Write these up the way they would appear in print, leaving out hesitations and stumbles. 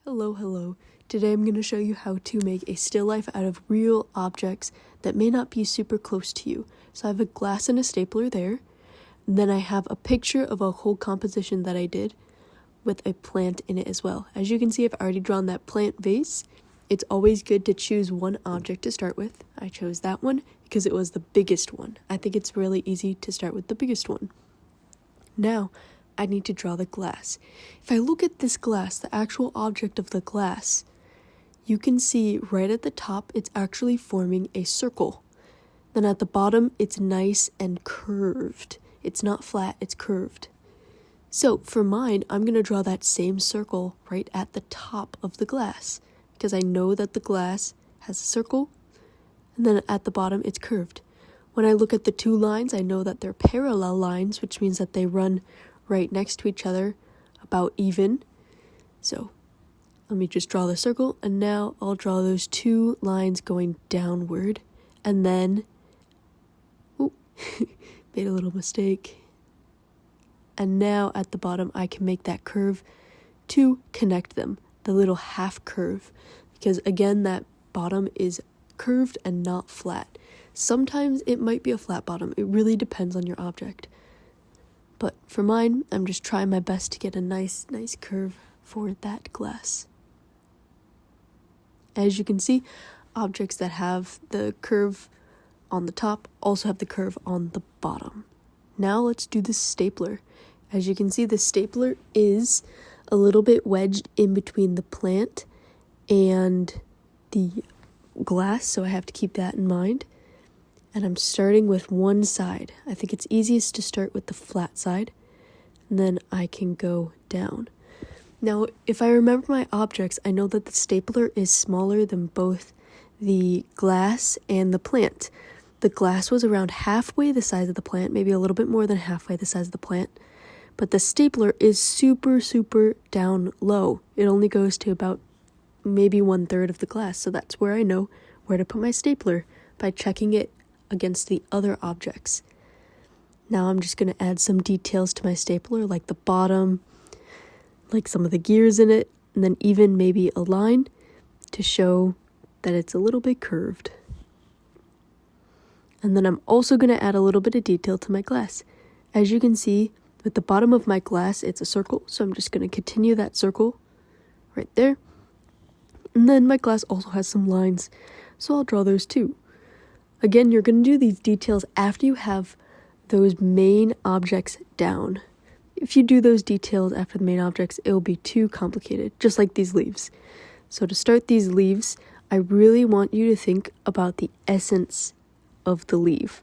Hello. Today I'm going to show you how to make a still life out of real objects that may not be super close to you. So I have a glass and a stapler there. And then I have a picture of a whole composition that I did with a plant in it as well. As you can see, I've already drawn that plant vase. It's always good to choose one object to start with. I chose that one because it was the biggest one. I think it's really easy to start with the biggest one. Now, I need to draw the glass. If I look at this glass, the actual object of the glass, you can see right at the top, it's actually forming a circle. Then at the bottom, it's nice and curved. It's not flat, it's curved. So for mine, I'm going to draw that same circle right at the top of the glass because I know that the glass has a circle and then at the bottom, it's curved. When I look at the two lines, I know that they're parallel lines, which means that they run right next to each other, about even. So let me just draw the circle, and now I'll draw those two lines going downward, and then made a little mistake. And now at the bottom I can make that curve to connect them, the little half curve, because again that bottom is curved and not flat. Sometimes it might be a flat bottom. It really depends on your object. But for mine, I'm just trying my best to get a nice curve for that glass. As you can see, objects that have the curve on the top also have the curve on the bottom. Now let's do the stapler. As you can see, the stapler is a little bit wedged in between the plant and the glass, so I have to keep that in mind. And I'm starting with one side. I think it's easiest to start with the flat side, and then I can go down. Now, if I remember my objects, I know that the stapler is smaller than both the glass and the plant. The glass was around halfway the size of the plant, maybe a little bit more than halfway the size of the plant. But the stapler is super down low. It only goes to about maybe 1/3 of the glass, so that's where I know where to put my stapler, by checking it against the other objects. Now I'm just going to add some details to my stapler, like the bottom, like some of the gears in it, and then even maybe a line to show that it's a little bit curved. And then I'm also going to add a little bit of detail to my glass. As you can see, with the bottom of my glass, it's a circle, so I'm just going to continue that circle right there. And then my glass also has some lines, so I'll draw those too. Again, you're going to do these details after you have those main objects down. If you do those details after the main objects, it will be too complicated, just like these leaves. So to start these leaves, I really want you to think about the essence of the leaf,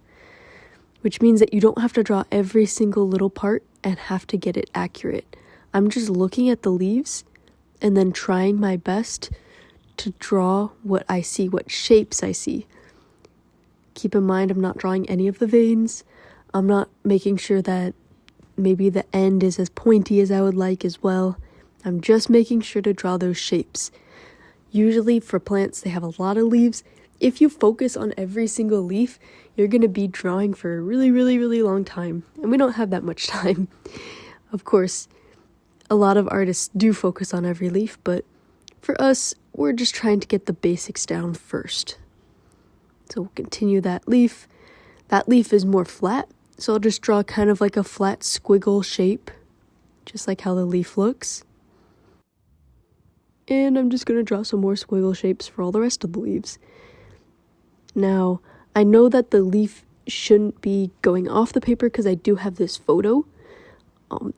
which means that you don't have to draw every single little part and have to get it accurate. I'm just looking at the leaves and then trying my best to draw what I see, what shapes I see. Keep in mind, I'm not drawing any of the veins. I'm not making sure that maybe the end is as pointy as I would like as well. I'm just making sure to draw those shapes. Usually for plants, they have a lot of leaves. If you focus on every single leaf, you're going to be drawing for a really long time. And we don't have that much time. Of course, a lot of artists do focus on every leaf, but for us, we're just trying to get the basics down first. So we'll continue that leaf. That leaf is more flat, so I'll just draw kind of like a flat squiggle shape, just like how the leaf looks. And I'm just going to draw some more squiggle shapes for all the rest of the leaves. Now, I know that the leaf shouldn't be going off the paper because I do have this photo.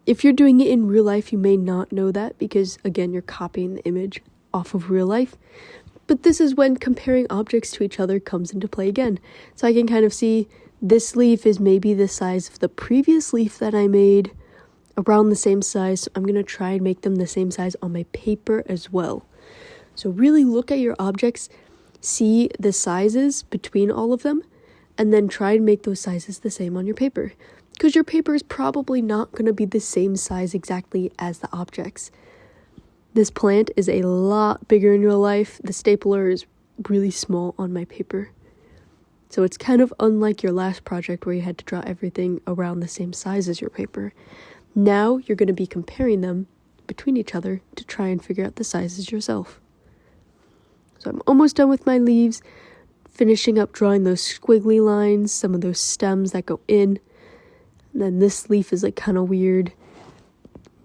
If you're doing it in real life, you may not know that because, again, you're copying the image off of real life. But this is when comparing objects to each other comes into play again. So I can kind of see this leaf is maybe the size of the previous leaf that I made, around the same size. So I'm going to try and make them the same size on my paper as well. So really look at your objects, see the sizes between all of them, and then try and make those sizes the same on your paper. Because your paper is probably not going to be the same size exactly as the objects. This plant is a lot bigger in real life. The stapler is really small on my paper. So it's kind of unlike your last project where you had to draw everything around the same size as your paper. Now you're going to be comparing them between each other to try and figure out the sizes yourself. So I'm almost done with my leaves, finishing up drawing those squiggly lines, some of those stems that go in. And then this leaf is like kind of weird,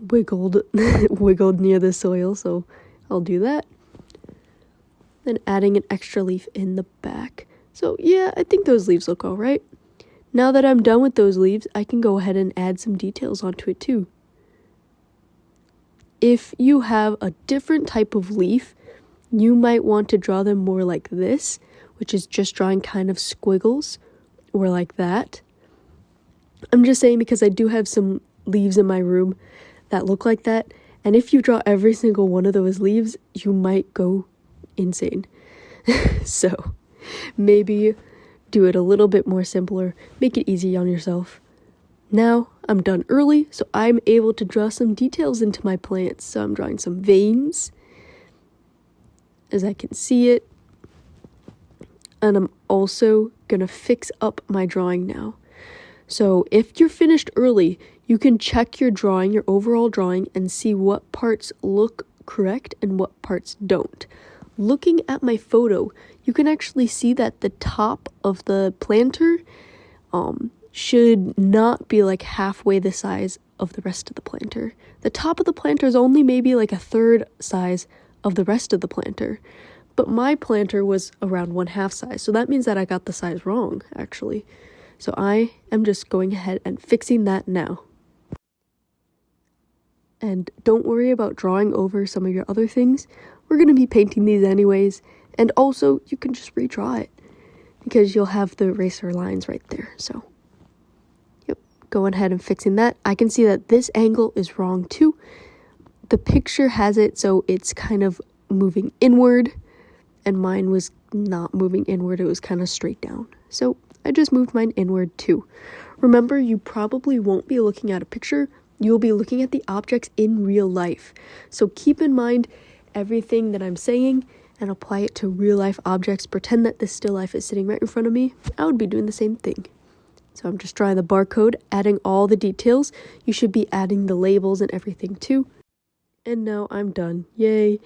wiggled near the soil, so I'll do that. Then adding an extra leaf in the back. So yeah, I think those leaves look all right. Now that I'm done with those leaves, I can go ahead and add some details onto it too. If you have a different type of leaf, you might want to draw them more like this, which is just drawing kind of squiggles, or like that. I'm just saying because I do have some leaves in my room that look like that, and if you draw every single one of those leaves, you might go insane. So maybe do it a little bit more simpler, make it easy on yourself. Now I'm done early, so I'm able to draw some details into my plants. So I'm drawing some veins, as I can see it. And I'm also gonna fix up my drawing now. So if you're finished early, you can check your drawing, your overall drawing, and see what parts look correct and what parts don't. Looking at my photo, you can actually see that the top of the planter should not be like halfway the size of the rest of the planter. The top of the planter is only maybe like a third size of the rest of the planter. But my planter was around 1/2 size, so that means that I got the size wrong, actually. So I am just going ahead and fixing that now. And don't worry about drawing over some of your other things. We're going to be painting these anyways, and also you can just redraw it because you'll have the eraser lines right there. So, yep, going ahead and fixing that. I can see that this angle is wrong too. The picture has it so it's kind of moving inward, and mine was not moving inward, it was kind of straight down. So I just moved mine inward too. Remember, you probably won't be looking at a picture, you'll be looking at the objects in real life. So keep in mind everything that I'm saying and apply it to real life objects. Pretend that this still life is sitting right in front of me. I would be doing the same thing. So I'm just drawing the barcode, adding all the details. You should be adding the labels and everything too. And now I'm done. Yay.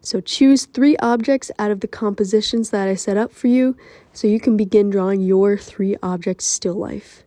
So choose 3 objects out of the compositions that I set up for you so you can begin drawing your 3 object still life.